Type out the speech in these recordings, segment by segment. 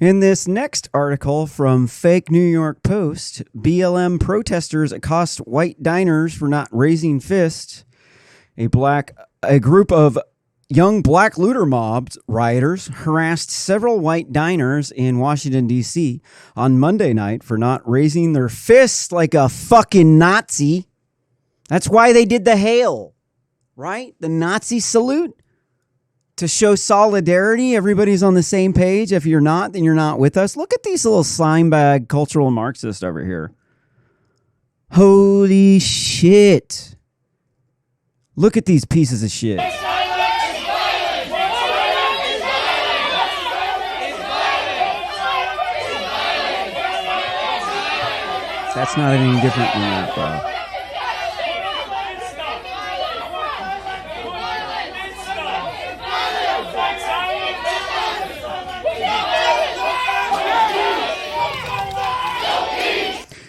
In this next article from fake New York Post, BLM protesters accost white diners for not raising fists. A group of young black looter mobs rioters harassed several white diners in Washington, D.C. on Monday night for not raising their fists like a fucking Nazi. That's why they did the hail, right? The Nazi salute. To show solidarity, everybody's on the same page. If you're not, then you're not with us. Look at these little slime bag cultural Marxists over here. Holy shit. Look at these pieces of shit. That's not any different than that, though.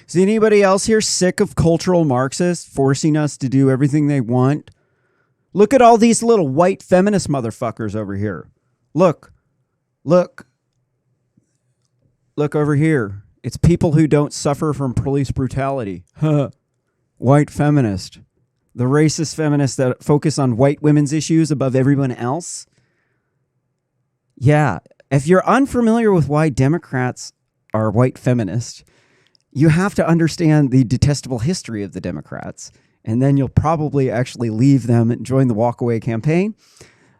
Is anybody else here sick of cultural Marxists forcing us to do everything they want? Look at all these little white feminist motherfuckers over here. Look over here. It's people who don't suffer from police brutality. White feminist. The racist feminists that focus on white women's issues above everyone else. Yeah, if you're unfamiliar with why Democrats are white feminists, you have to understand the detestable history of the Democrats, and then you'll probably actually leave them and join the walkaway campaign.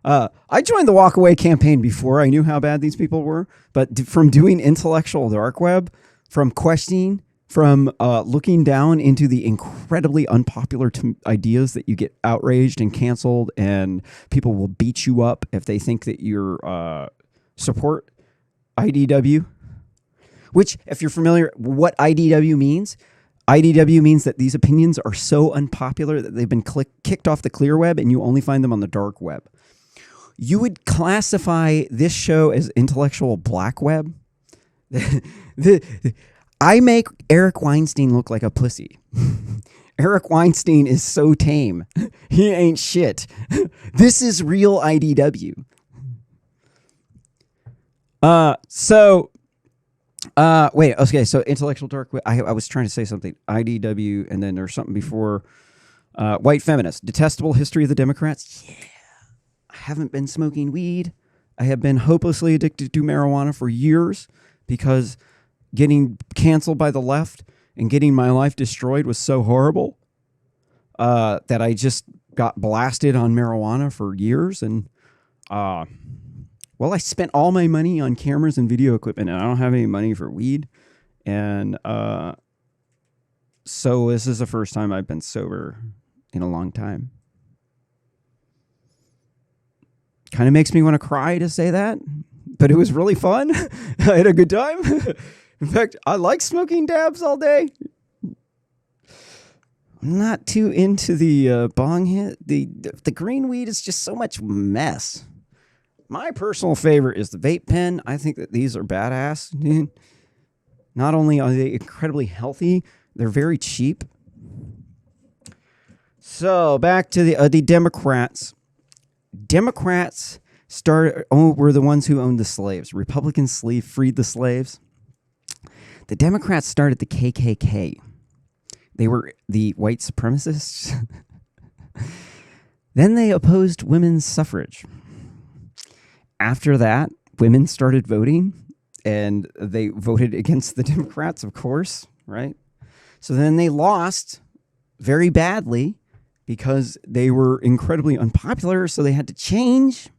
I joined the walkaway campaign before I knew how bad these people were, but from doing intellectual dark web, from questioning, from looking down into the incredibly unpopular ideas that you get outraged and canceled, and people will beat you up if they think that you're support IDW. Which, if you're familiar, what IDW means that these opinions are so unpopular that they've been kicked off the clear web and you only find them on the dark web. You would classify this show as intellectual black web. I make Eric Weinstein look like a pussy. Eric Weinstein is so tame. He ain't shit. This is real IDW. Wait, okay, so intellectual dark web. I was trying to say something. IDW, and then there's something before. White feminist. Detestable history of the Democrats. Yeah. I haven't been smoking weed. I have been hopelessly addicted to marijuana for years because getting canceled by the left and getting my life destroyed was so horrible that I just got blasted on marijuana for years. And, well, I spent all my money on cameras and video equipment, and I don't have any money for weed. And so this is the first time I've been sober in a long time. Kind of makes me want to cry to say that, but it was really fun. I had a good time. In fact, I like smoking dabs all day. I'm not too into the bong hit. The green weed is just so much mess. My personal favorite is the vape pen. I think that these are badass, dude. Not only are they incredibly healthy, they're very cheap. So back to the Democrats. Democrats were the ones who owned the slaves. Republicans freed the slaves. The Democrats started the KKK. They were the white supremacists. Then they opposed women's suffrage. After that, women started voting, and they voted against the Democrats, of course, right? So then they lost very badly because they were incredibly unpopular, so they had to change.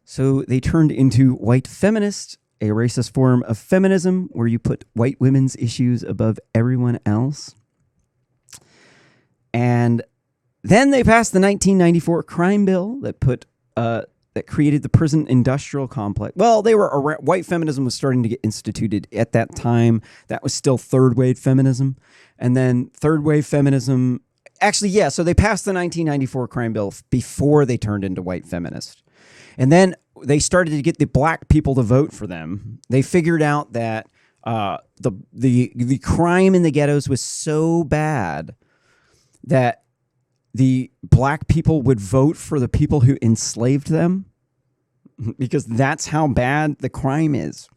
So they turned into white feminists, a racist form of feminism where you put white women's issues above everyone else. And then they passed the 1994 crime bill that that created the prison industrial complex. Well, white feminism was starting to get instituted at that time. That was still third wave feminism. And then third wave feminism, actually, yeah, so they passed the 1994 crime bill before they turned into white feminists. And then they started to get the black people to vote for them. They figured out that the crime in the ghettos was so bad that the black people would vote for the people who enslaved them because that's how bad the crime is.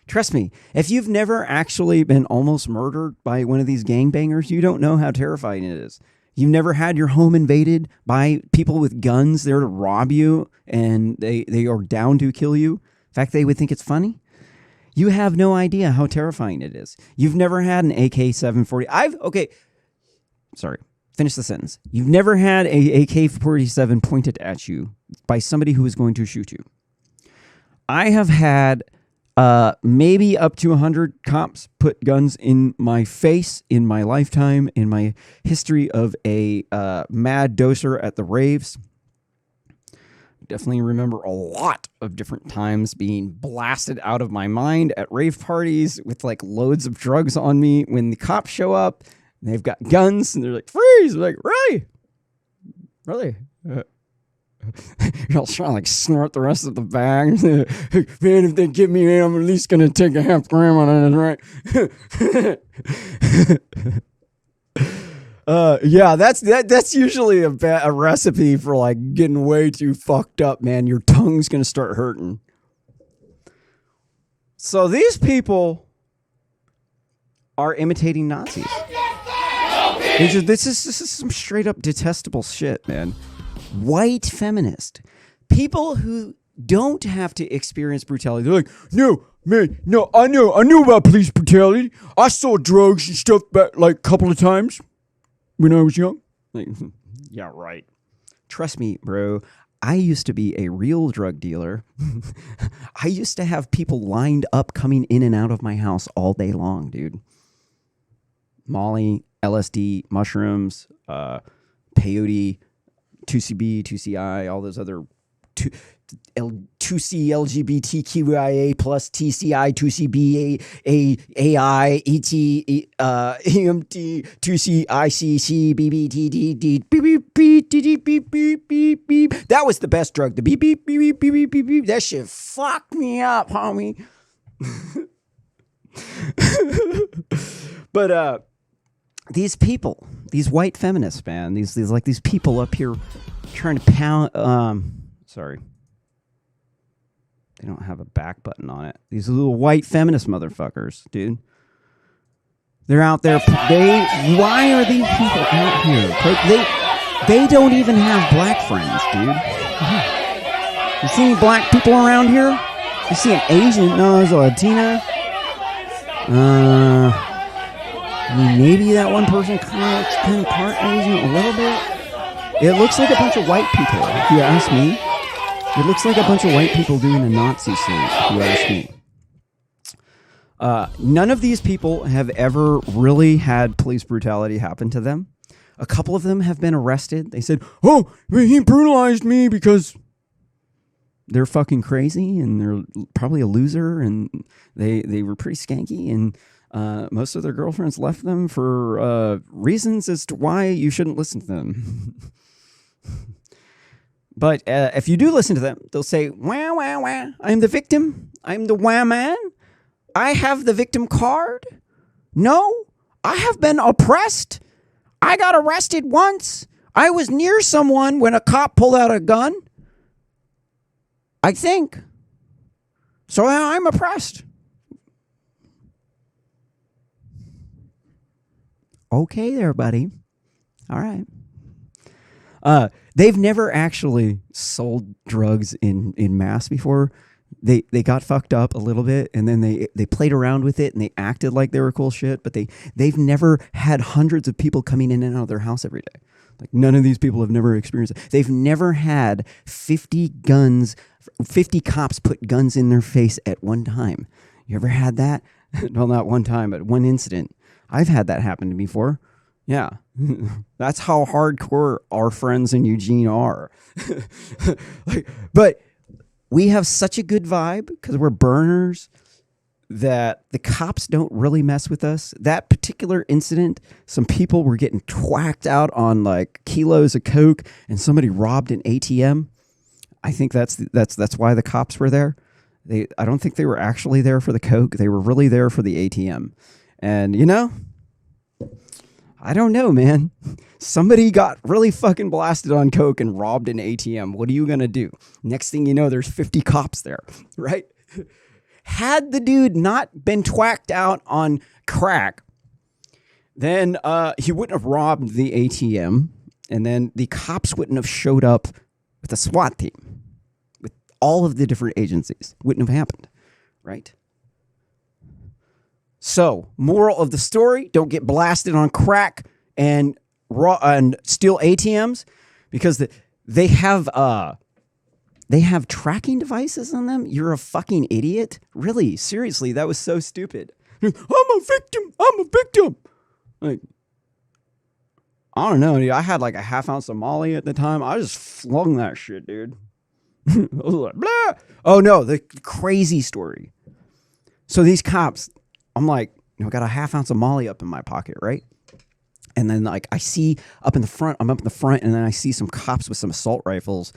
Trust me, if you've never actually been almost murdered by one of these gangbangers, you don't know how terrifying it is. You've never had your home invaded by people with guns there to rob you, and they are down to kill you. In fact, they would think it's funny. You have no idea how terrifying it is. You've never had an AK-740. Finish the sentence. You've never had a AK-47 pointed at you by somebody who is going to shoot you. I have had maybe up to 100 cops put guns in my face in my lifetime, in my history of a mad doser at the raves. Definitely remember a lot of different times being blasted out of my mind at rave parties with like loads of drugs on me. When the cops show up, they've got guns and they're like, freeze! I'm like, really? Really? You're all trying to like snort the rest of the bag. Man, if they get me in, I'm at least going to take a half gram on it, right? Yeah, that's usually a recipe for like getting way too fucked up, man. Your tongue's going to start hurting. So these people are imitating Nazis. This is some straight up detestable shit, man. White feminist. People who don't have to experience brutality. They're like, no, man, no, I knew about police brutality. I saw drugs and stuff back like a couple of times when I was young. Like, yeah, right. Trust me, bro. I used to be a real drug dealer. I used to have people lined up coming in and out of my house all day long, dude. Molly, LSD, mushrooms, peyote, 2CB, 2CI, all those other 2C LGBTQIA plus TCI, 2CB, AI, ET, EMT, 2C ICC, BBTD, beep beep beep beep beep beep beep. That was the best drug. The beep beep beep beep beep beep beep. That shit fucked me up, homie. But these people, these white feminists, man, these people up here trying to pound. Sorry, they don't have a back button on it. These little white feminist motherfuckers, dude. They're out there. Why are these people out here? They don't even have black friends, dude. You see any black people around here? You see an Asian? No, there's a Latina. I mean, maybe that one person kind of part Asian a little bit. It looks like a bunch of white people, if you ask me. It looks like a bunch of white people doing a Nazi salute, if you ask me. None of these people have ever really had police brutality happen to them. A couple of them have been arrested. They said, oh, he brutalized me because they're fucking crazy and they're probably a loser and they were pretty skanky and most of their girlfriends left them for reasons as to why you shouldn't listen to them. But if you do listen to them, they'll say, wah, wah, wah, I'm the victim. I'm the wah man. I have the victim card. No, I have been oppressed. I got arrested once. I was near someone when a cop pulled out a gun. I think. So I'm oppressed. Okay there, buddy. All right. They've never actually sold drugs in mass before. They got fucked up a little bit and then they played around with it and they acted like they were cool shit, but they've never had hundreds of people coming in and out of their house every day. Like none of these people have never experienced it. They've never had 50 cops put guns in their face at one time. You ever had that? Well, not one time, but one incident. I've had that happen to me before. Yeah. That's how hardcore our friends in Eugene are. But we have such a good vibe because we're burners that the cops don't really mess with us. That particular incident, some people were getting twacked out on like kilos of coke and somebody robbed an ATM. I think that's why the cops were there. I don't think they were actually there for the coke. They were really there for the ATM. And you know, I don't know, man. Somebody got really fucking blasted on coke and robbed an ATM. What are you going to do? Next thing you know, there's 50 cops there, right? had the dude not been twacked out on crack, then he wouldn't have robbed the ATM, and then the cops wouldn't have showed up with a SWAT team, with all of the different agencies. Wouldn't have happened, right? So, moral of the story, don't get blasted on crack and steal ATMs, because they have tracking devices on them. You're a fucking idiot. Really, seriously, that was so stupid. I'm a victim. Like, I don't know, dude. I had like a half ounce of Molly at the time. I just flung that shit, dude. I was like, blah. Oh no, the crazy story. So these cops, I'm like, I got a half ounce of Molly up in my pocket, right? And then like I see I'm up in the front, and then I see some cops with some assault rifles,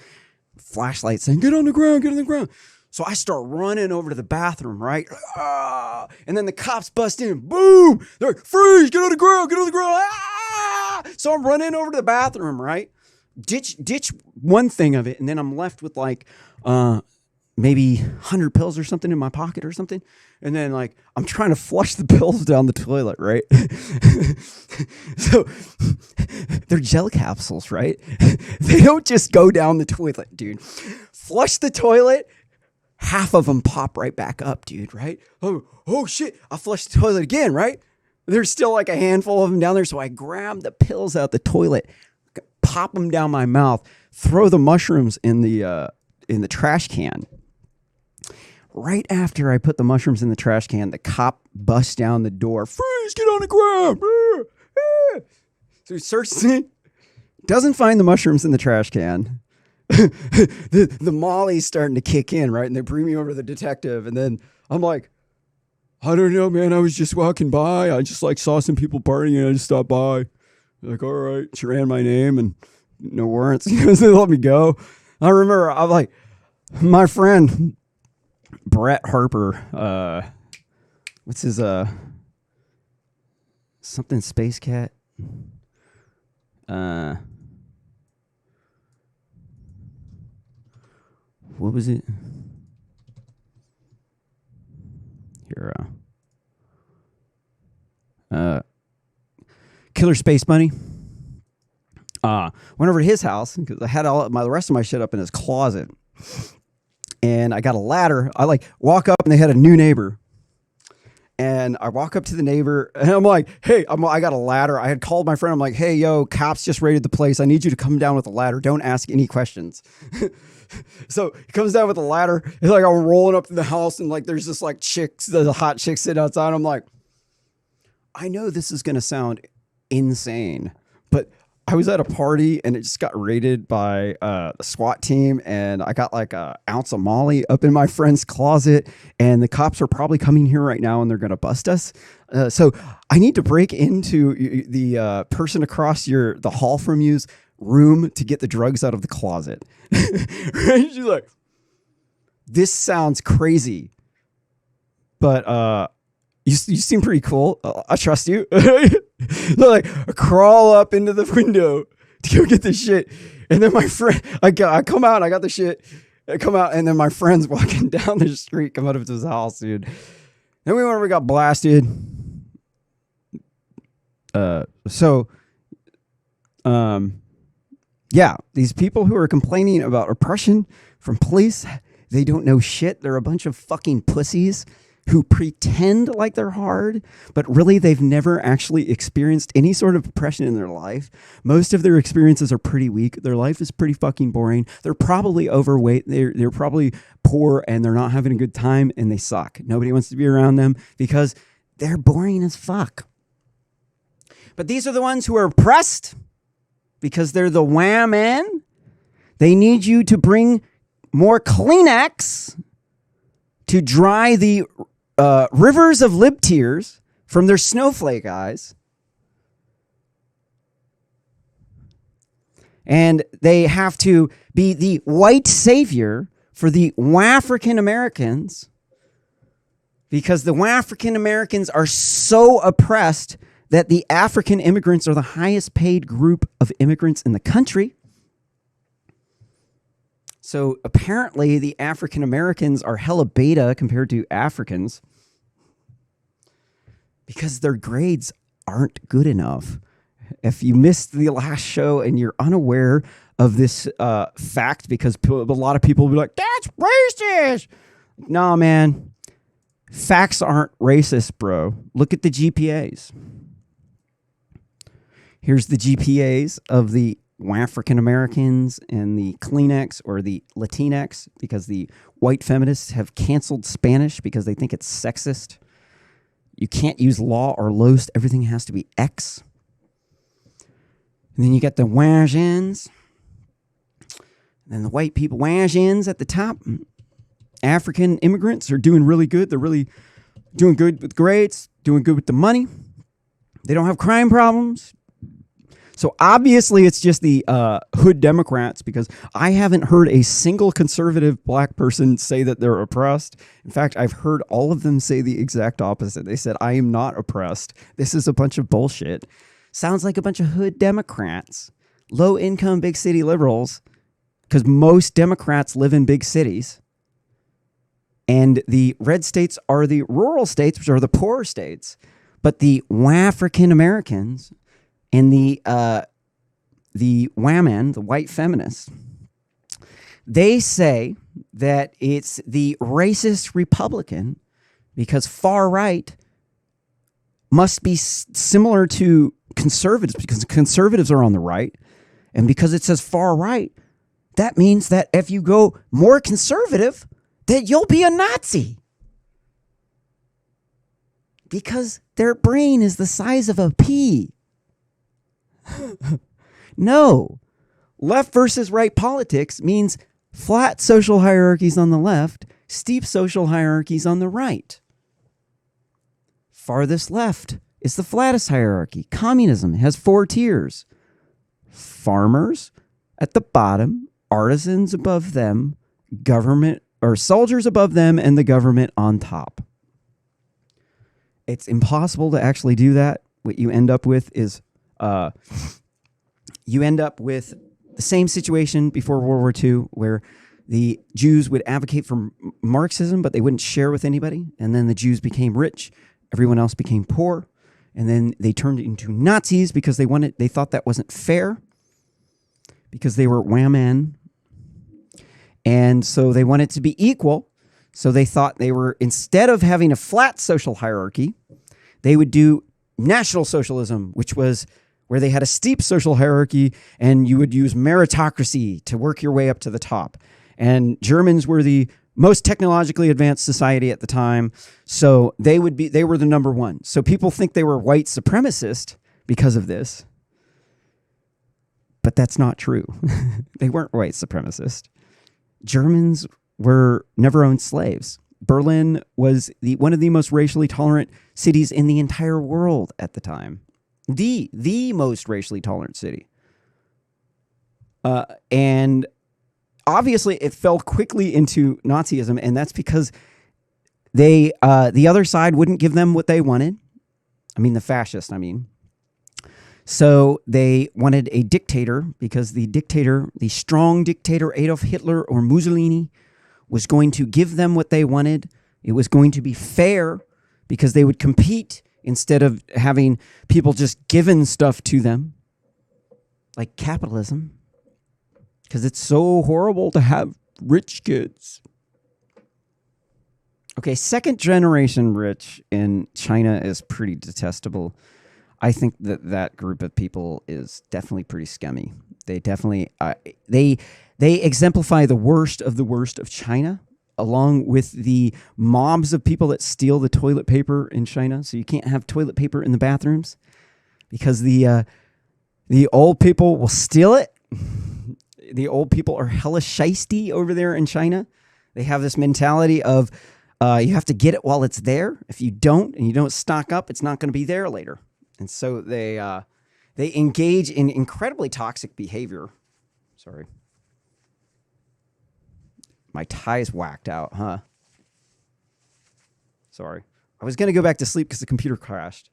flashlights saying, get on the ground. So I start running over to the bathroom, right? And then the cops bust in, boom! They're like, freeze, get on the ground! Ah! So I'm running over to the bathroom, right? Ditch one thing of it, and then I'm left with like maybe 100 pills or something in my pocket or something. And then like I'm trying to flush the pills down the toilet, right? So they're gel capsules, right? They don't just go down the toilet, dude. Flush the toilet, half of them pop right back up, dude, right? Oh shit, I flushed the toilet again, right? There's still like a handful of them down there, so I grab the pills out the toilet, pop them down my mouth, throw the mushrooms in the trash can. Right after I put the mushrooms in the trash can, the cop busts down the door. Freeze, get on the ground. So he searches it, doesn't find the mushrooms in the trash can. the Molly's starting to kick in, right? And they bring me over to the detective. And then I'm like, I don't know, man. I was just walking by. I just like saw some people partying and I just stopped by. They're like, all right. She ran my name and no warrants. They let me go. I remember I'm like, my friend Brett Harper, what's his something Space Cat? What was it? Here, Killer Space Bunny. Went over to his house because I had the rest of my shit up in his closet, and I got a ladder. I like walk up and they had a new neighbor, and I walk up to the neighbor and I'm like, hey, I got a ladder. I had called my friend. I'm like, hey, yo, cops just raided the place. I need you to come down with a ladder. Don't ask any questions. So he comes down with a ladder. It's like I'm rolling up to the house and like there's this like there's a hot chick sitting outside. I'm like, I know this is gonna sound insane, but I was at a party and it just got raided by the SWAT team, and I got like an ounce of Molly up in my friend's closet, and the cops are probably coming here right now and they're gonna bust us. So I need to break into the person across the hall from you's room to get the drugs out of the closet. Right? She's like, this sounds crazy, but you seem pretty cool. I trust you. Like, crawl up into the window to go get the shit. And then my friend, I come out, I got the shit. I come out, and then my friend's walking down the street, come out of his house, dude. Then we got blasted. Yeah, these people who are complaining about oppression from police, they don't know shit. They're a bunch of fucking pussies who pretend like they're hard, but really they've never actually experienced any sort of oppression in their life. Most of their experiences are pretty weak. Their life is pretty fucking boring. They're probably overweight. They're probably poor, and they're not having a good time, and they suck. Nobody wants to be around them because they're boring as fuck. But these are the ones who are oppressed because they're the wham men. They need you to bring more Kleenex to dry the rivers of lib tears from their snowflake eyes. And they have to be the white savior for the African Americans, because the African Americans are so oppressed that the African immigrants are the highest paid group of immigrants in the country. So apparently the African Americans are hella beta compared to Africans because their grades aren't good enough. If you missed the last show and you're unaware of this fact, because a lot of people will be like, that's racist. No, man. Facts aren't racist, bro. Look at the GPAs. Here's the GPAs of the African Americans and the Kleenex or the Latinx, because the white feminists have canceled Spanish because they think it's sexist. You can't use law or los. Everything has to be X. And then you get the Wajins. And then the white people, Wajins at the top. African immigrants are doing really good. They're really doing good with grades, doing good with the money. They don't have crime problems. So obviously it's just the hood Democrats, because I haven't heard a single conservative black person say that they're oppressed. In fact, I've heard all of them say the exact opposite. They said, I am not oppressed. This is a bunch of bullshit. Sounds like a bunch of hood Democrats, low income big city liberals, because most Democrats live in big cities. And the red states are the rural states, which are the poorer states. But the African Americans and the women, the white feminists, they say that it's the racist Republican because far right must be similar to conservatives, because conservatives are on the right. And because it says far right, that means that if you go more conservative, that you'll be a Nazi. Because their brain is the size of a pea. No. Left versus right politics means flat social hierarchies on the left, steep social hierarchies on the right. Farthest left is the flattest hierarchy. Communism has 4 tiers. Farmers at the bottom, artisans above them, government or soldiers above them, and the government on top. It's impossible to actually do that. What you end up with is you end up with the same situation before World War II, where the Jews would advocate for Marxism, but they wouldn't share with anybody. And then the Jews became rich. Everyone else became poor. And then they turned into Nazis because they thought that wasn't fair, because they were women. And so they wanted to be equal. So they thought they were, instead of having a flat social hierarchy, they would do National Socialism, which was where they had a steep social hierarchy and you would use meritocracy to work your way up to the top. And Germans were the most technologically advanced society at the time. So they were the number one. So people think they were white supremacist because of this. But that's not true. They weren't white supremacist. Germans were never owned slaves. Berlin was one of the most racially tolerant cities in the entire world at the time. The most racially tolerant city. And obviously it fell quickly into Nazism, and that's because the other side wouldn't give them what they wanted. I mean, the fascists, So they wanted a dictator, because the strong dictator Adolf Hitler or Mussolini was going to give them what they wanted. It was going to be fair, because they would compete instead of having people just given stuff to them, like capitalism, because it's so horrible to have rich kids. Okay, second generation rich in China is pretty detestable. I think that group of people is definitely pretty scummy. They definitely they exemplify the worst of China, along with the mobs of people that steal the toilet paper in China. So you can't have toilet paper in the bathrooms because the old people will steal it. The old people are hella shiesty over there in China. They have this mentality of you have to get it while it's there. If you don't and you don't stock up, it's not going to be there later. And so they engage in incredibly toxic behavior. Sorry. My tie's whacked out, huh? Sorry. I was going to go back to sleep because the computer crashed.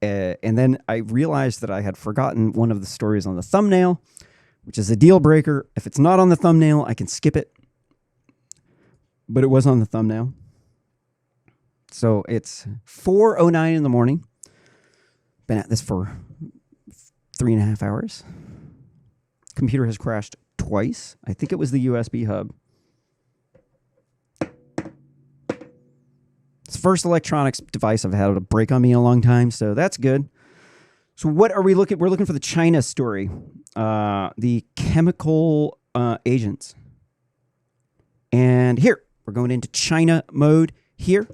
And then I realized that I had forgotten one of the stories on the thumbnail, which is a deal breaker. If it's not on the thumbnail, I can skip it. But it was on the thumbnail. So it's 4:09 in the morning. Been at this for 3.5 hours. Computer has crashed twice. I think it was the USB hub. It's the first electronics device I've had a break on me in a long time, so that's good. So what are we looking? We're looking for the China story, the chemical agents. And here, we're going into China mode here.